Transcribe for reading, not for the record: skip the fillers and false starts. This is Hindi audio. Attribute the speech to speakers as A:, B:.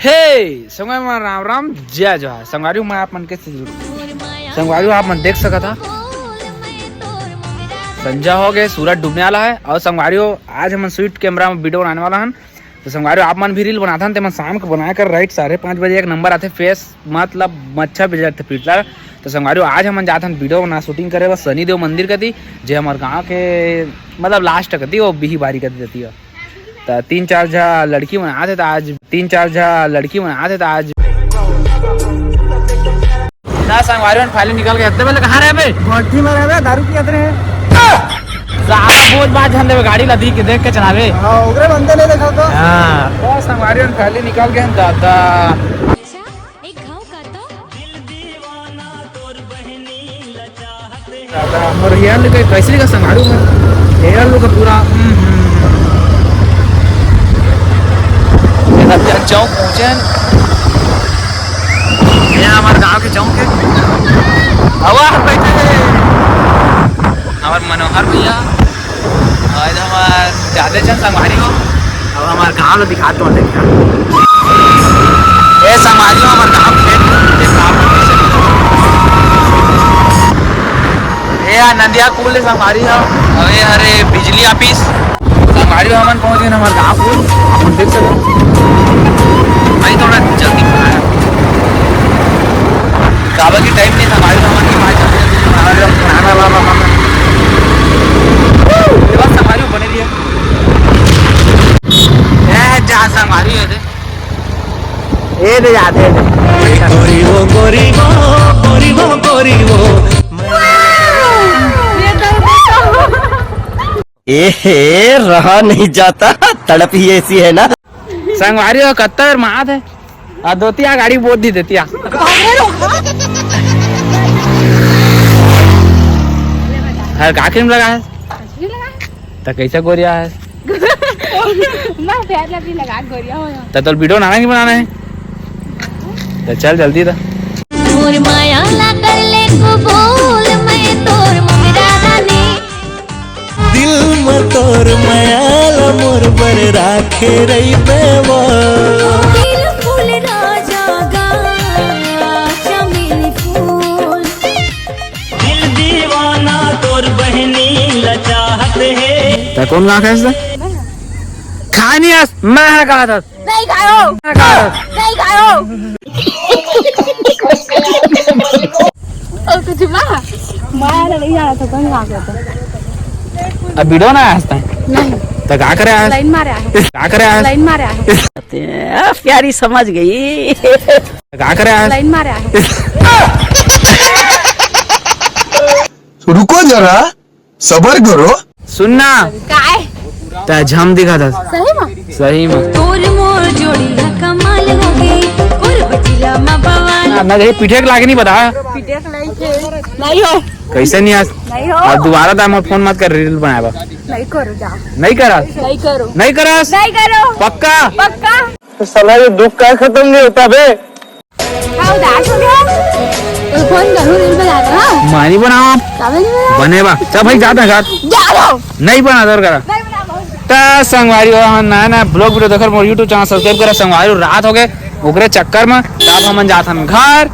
A: हे संगवारी राम राम जय जय संगवारी मैं आप मन के संगवारी आप मन देख सका था संजा हो गए सूरज डूबने वाला है और संगवारी आज हम स्वीट कैमरा में वीडियो बनाने वाला है। तो संगवारी आप मन भी रील बनाता थे शाम को बना कर राइट 5:30 बजे एक नंबर आते फेस मतलब मच्छा भी जाते पीटला। तो संगवारी आज हम जाते वीडियो बना शूटिंग करे बस शनि देव मंदिर कती जो हमारे गाँव के मतलब लास्ट कती वो बिही बारी कती देती है। तो 3-4 झा लड़की में आते आज 3-4 झा लड़की में आते आज ना संगवारी में फाइल निकल के पहले कहाँ रहे बे भट्टी में रहे दारू की अदरे बहुत बात झंडे में गाड़ी लदी के देख के चलावे ओकरे बंदे ले देखा तो हां तो संगवारी में फाइल निकल के दादा एक घाव का तो दिल दीवाना तोर बहनी लचाहते दादा मोर हेयर लुक कैसे का संगवारी में हेयर लुक पूरा चौक पहुंचे यहाँ हमारे गाँव के चौक है हवा बैठे हमारे मनोहर भैया आज हमारे ज्यादा जन संगवारी हो अब हमारे गाँव में दिखाते हो ये संगवारी हो हमारे गाँव ये नंदिया कुल संगवारी हो अरे अरे बिजली ऑफिस संगवारी हो हम पहुँच गए हमारे गाँव को देख सकते भाई थोड़ा जल्दी बनाया काबा की टाइम नहीं था हमारे सामान की बात बस हमारी बने रही है जहाँ से हमारी है ये दे जाते
B: ए रहा नहीं जाता तड़प ही ऐसी है ना
A: संगवारी हो कत्तर मात है और दोतिया गाड़ी बोध दी देती हर का क्रीम लगा है तो कैसा गोरिया है तो तो वीडियो बनाना की बनाना है तो चल जल्दी था
B: दिल में तोर माया मोर बर राखे रही बेवा दिल फूल राजा चमेली फूल दिल दीवाना तोर बहनी लचाहत है
A: तो कौन गा कैसे खानी मैं कहा था
C: नहीं खाओ नहीं खाओ कुछ मार नहीं आ रहा था कौन गा था
A: अब वीडियो ना आस्ता
C: नहीं
A: तो क्या करे
C: लाइन मारे है
A: क्या करे
C: लाइन मारे है
B: प्यारी समझ गई
A: क्या करे
C: लाइन मारे है
D: रुको जरा सबर करो
A: सुनना
C: काय
A: तो झम दिखा था सही में
C: तोर मोर जोड़ी कमाल हो गई और बचिला मा बवाल
A: ना ये पीठे के लागे नहीं बता
C: पीटे नहीं हो
A: कैसे नहीं आज
C: नहीं हो
A: अब दोबारा तो फोन मत कर रील बनाया
C: नहीं करो जाओ
A: नहीं करा
C: नहीं करो
A: नहीं करा
C: नहीं करो
A: पक्का
C: पक्का
D: साला ये दुख का खत्म नहीं होता बे
C: हाँ उदास हो गया तो फोन करूँ रील बना दो
A: मानी बनाओ आप
C: काबे नहीं
A: बने बा चल भाई जाते हैं
C: जाओ
A: नहीं बना दर करा
C: नहीं बना
A: ता संगवारी हो नया नया ब्लॉग वीडियो देखकर मोर यूट्यूब चैनल सब्सक्राइब करा संगवारी रात हो गए ओकरे चक्कर में तब हम जात हम घर